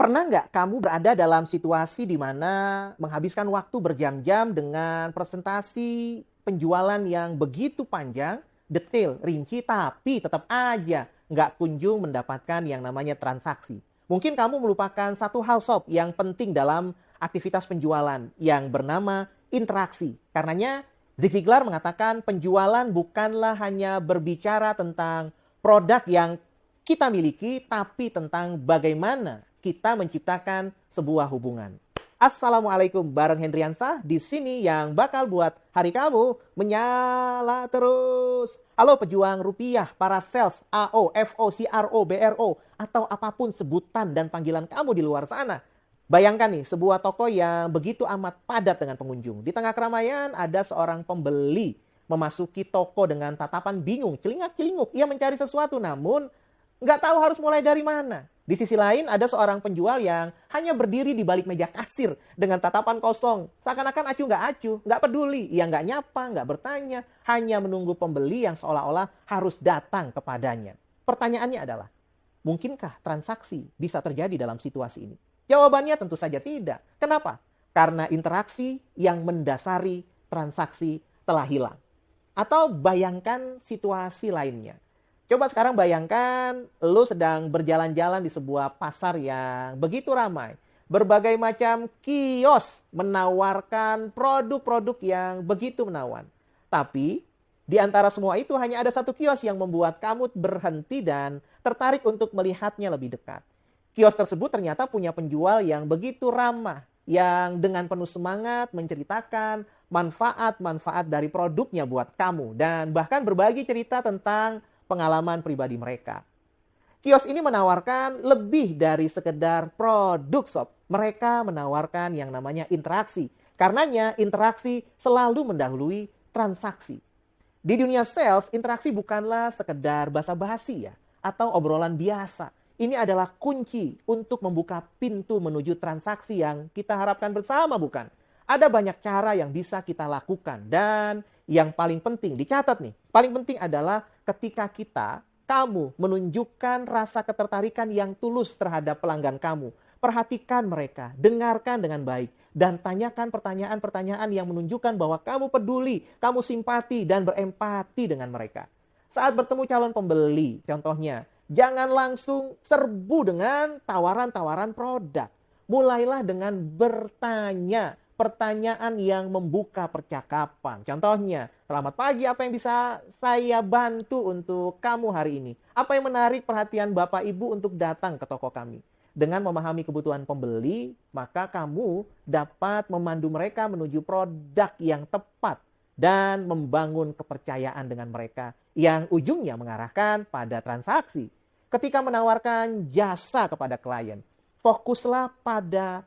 Pernah nggak kamu berada dalam situasi di mana menghabiskan waktu berjam-jam dengan presentasi penjualan yang begitu panjang, detail, rinci, tapi tetap aja nggak kunjung mendapatkan yang namanya transaksi. Mungkin kamu melupakan satu hal sob yang penting dalam aktivitas penjualan yang bernama interaksi. Karenanya Zig Ziglar mengatakan penjualan bukanlah hanya berbicara tentang produk yang kita miliki, tapi tentang bagaimana kita menciptakan sebuah hubungan. Assalamualaikum, bareng Hendriansah di sini yang bakal buat hari kamu menyala terus. Halo pejuang rupiah, para sales, AO, FO, CRO, BRO, atau apapun sebutan dan panggilan kamu di luar sana. Bayangkan nih, sebuah toko yang begitu amat padat dengan pengunjung. Di tengah keramaian ada seorang pembeli memasuki toko dengan tatapan bingung, celingak-celinguk. Ia mencari sesuatu namun nggak tahu harus mulai dari mana. Di sisi lain ada seorang penjual yang hanya berdiri di balik meja kasir dengan tatapan kosong. Seakan-akan acuh nggak acuh, nggak peduli. Ia nggak nyapa, nggak bertanya, hanya menunggu pembeli yang seolah-olah harus datang kepadanya. Pertanyaannya adalah, mungkinkah transaksi bisa terjadi dalam situasi ini? Jawabannya tentu saja tidak. Kenapa? Karena interaksi yang mendasari transaksi telah hilang. Atau bayangkan situasi lainnya. Coba sekarang bayangkan lu sedang berjalan-jalan di sebuah pasar yang begitu ramai. Berbagai macam kios menawarkan produk-produk yang begitu menawan. Tapi di antara semua itu hanya ada satu kios yang membuat kamu berhenti dan tertarik untuk melihatnya lebih dekat. Kios tersebut ternyata punya penjual yang begitu ramah, yang dengan penuh semangat menceritakan manfaat-manfaat dari produknya buat kamu dan bahkan berbagi cerita tentang pengalaman pribadi mereka. Kios ini menawarkan lebih dari sekedar produk sob. Mereka menawarkan yang namanya interaksi. Karenanya interaksi selalu mendahului transaksi. Di dunia sales, interaksi bukanlah sekedar basa-basi ya, atau obrolan biasa. Ini adalah kunci untuk membuka pintu menuju transaksi yang kita harapkan bersama, bukan? Ada banyak cara yang bisa kita lakukan dan yang paling penting, dicatat nih, paling penting adalah ketika kamu menunjukkan rasa ketertarikan yang tulus terhadap pelanggan kamu. Perhatikan mereka, dengarkan dengan baik, dan tanyakan pertanyaan-pertanyaan yang menunjukkan bahwa kamu peduli, kamu simpati, dan berempati dengan mereka. Saat bertemu calon pembeli, contohnya, jangan langsung serbu dengan tawaran-tawaran produk. Mulailah dengan bertanya, pertanyaan yang membuka percakapan. Contohnya, selamat pagi, apa yang bisa saya bantu untuk kamu hari ini? Apa yang menarik perhatian Bapak Ibu untuk datang ke toko kami? Dengan memahami kebutuhan pembeli, maka kamu dapat memandu mereka menuju produk yang tepat dan membangun kepercayaan dengan mereka yang ujungnya mengarahkan pada transaksi. Ketika menawarkan jasa kepada klien, fokuslah pada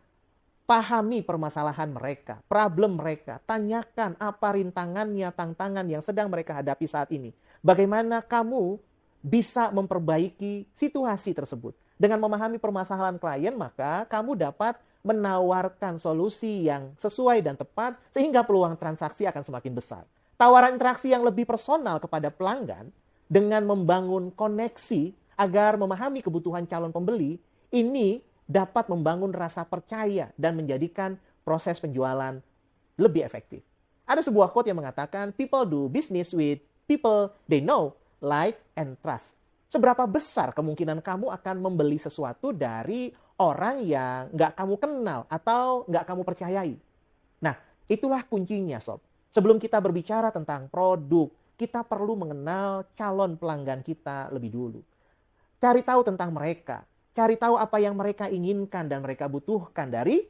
pahami permasalahan mereka, problem mereka, tanyakan apa rintangannya, tantangan yang sedang mereka hadapi saat ini. Bagaimana kamu bisa memperbaiki situasi tersebut. Dengan memahami permasalahan klien, maka kamu dapat menawarkan solusi yang sesuai dan tepat sehingga peluang transaksi akan semakin besar. Tawaran interaksi yang lebih personal kepada pelanggan dengan membangun koneksi agar memahami kebutuhan calon pembeli, ini dapat membangun rasa percaya dan menjadikan proses penjualan lebih efektif. Ada sebuah quote yang mengatakan, people do business with people they know, like, and trust. Seberapa besar kemungkinan kamu akan membeli sesuatu dari orang yang nggak kamu kenal atau nggak kamu percayai? Nah, itulah kuncinya sob. Sebelum kita berbicara tentang produk, kita perlu mengenal calon pelanggan kita lebih dulu. Cari tahu tentang mereka. Cari tahu apa yang mereka inginkan dan mereka butuhkan dari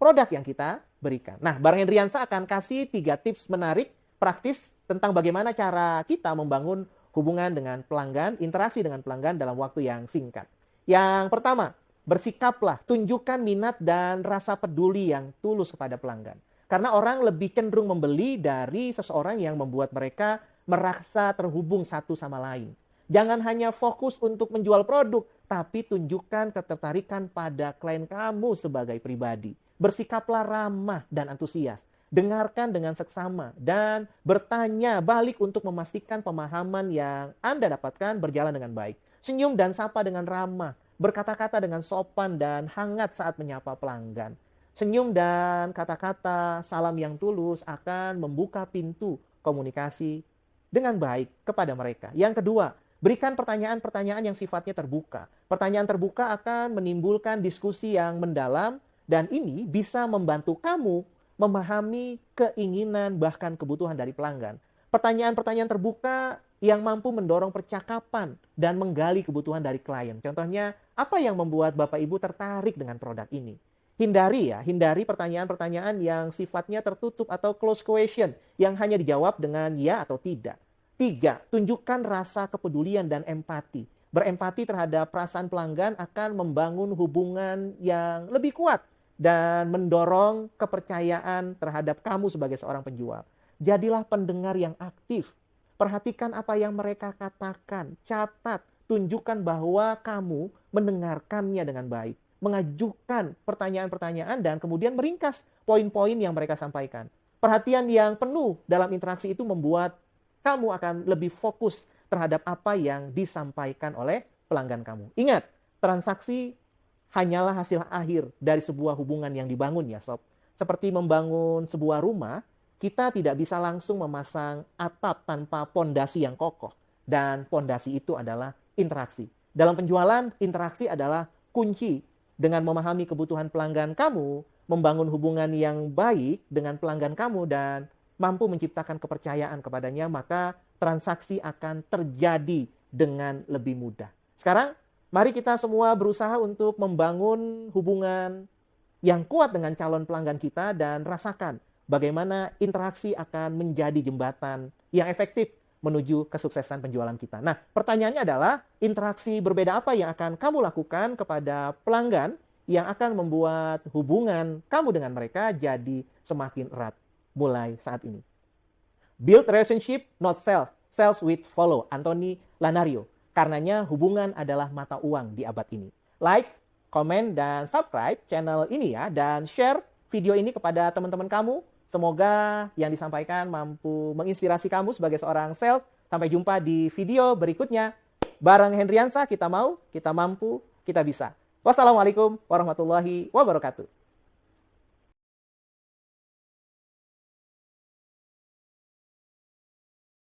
produk yang kita berikan. Nah, bareng Hendriansah akan kasih 3 tips menarik, praktis tentang bagaimana cara kita membangun hubungan dengan pelanggan, interaksi dengan pelanggan dalam waktu yang singkat. Yang pertama, bersikaplah, tunjukkan minat dan rasa peduli yang tulus kepada pelanggan. Karena orang lebih cenderung membeli dari seseorang yang membuat mereka merasa terhubung satu sama lain. Jangan hanya fokus untuk menjual produk, tapi tunjukkan ketertarikan pada klien kamu sebagai pribadi. Bersikaplah ramah dan antusias. Dengarkan dengan seksama dan bertanya balik untuk memastikan pemahaman yang Anda dapatkan berjalan dengan baik. Senyum dan sapa dengan ramah. berkata-kata dengan sopan dan hangat saat menyapa pelanggan. Senyum dan kata-kata salam yang tulus akan membuka pintu komunikasi dengan baik kepada mereka. Yang kedua, berikan pertanyaan-pertanyaan yang sifatnya terbuka. Pertanyaan terbuka akan menimbulkan diskusi yang mendalam dan ini bisa membantu kamu memahami keinginan bahkan kebutuhan dari pelanggan. Pertanyaan-pertanyaan terbuka yang mampu mendorong percakapan dan menggali kebutuhan dari klien. Contohnya, apa yang membuat Bapak Ibu tertarik dengan produk ini? Hindari pertanyaan-pertanyaan yang sifatnya tertutup atau close question yang hanya dijawab dengan ya atau tidak. 3, tunjukkan rasa kepedulian dan empati. Berempati terhadap perasaan pelanggan akan membangun hubungan yang lebih kuat dan mendorong kepercayaan terhadap kamu sebagai seorang penjual. Jadilah pendengar yang aktif. Perhatikan apa yang mereka katakan. Catat, tunjukkan bahwa kamu mendengarkannya dengan baik. Mengajukan pertanyaan-pertanyaan dan kemudian meringkas poin-poin yang mereka sampaikan. Perhatian yang penuh dalam interaksi itu membuat kamu akan lebih fokus terhadap apa yang disampaikan oleh pelanggan kamu. Ingat, transaksi hanyalah hasil akhir dari sebuah hubungan yang dibangun ya sob. Seperti membangun sebuah rumah, kita tidak bisa langsung memasang atap tanpa pondasi yang kokoh. Dan pondasi itu adalah interaksi. Dalam penjualan, interaksi adalah kunci. Dengan memahami kebutuhan pelanggan kamu, membangun hubungan yang baik dengan pelanggan kamu dan mampu menciptakan kepercayaan kepadanya, maka transaksi akan terjadi dengan lebih mudah. Sekarang, mari kita semua berusaha untuk membangun hubungan yang kuat dengan calon pelanggan kita dan rasakan bagaimana interaksi akan menjadi jembatan yang efektif menuju kesuksesan penjualan kita. Nah, pertanyaannya adalah interaksi berbeda apa yang akan kamu lakukan kepada pelanggan yang akan membuat hubungan kamu dengan mereka jadi semakin erat mulai saat ini. Build relationship, not sales. Sales with follow. Anthony Lanario. Karenanya hubungan adalah mata uang di abad ini. Like, komen, dan subscribe channel ini ya. Dan share video ini kepada teman-teman kamu. Semoga yang disampaikan mampu menginspirasi kamu sebagai seorang sales. Sampai jumpa di video berikutnya. Bareng Hendriansa, kita mau, kita mampu, kita bisa. Wassalamualaikum warahmatullahi wabarakatuh.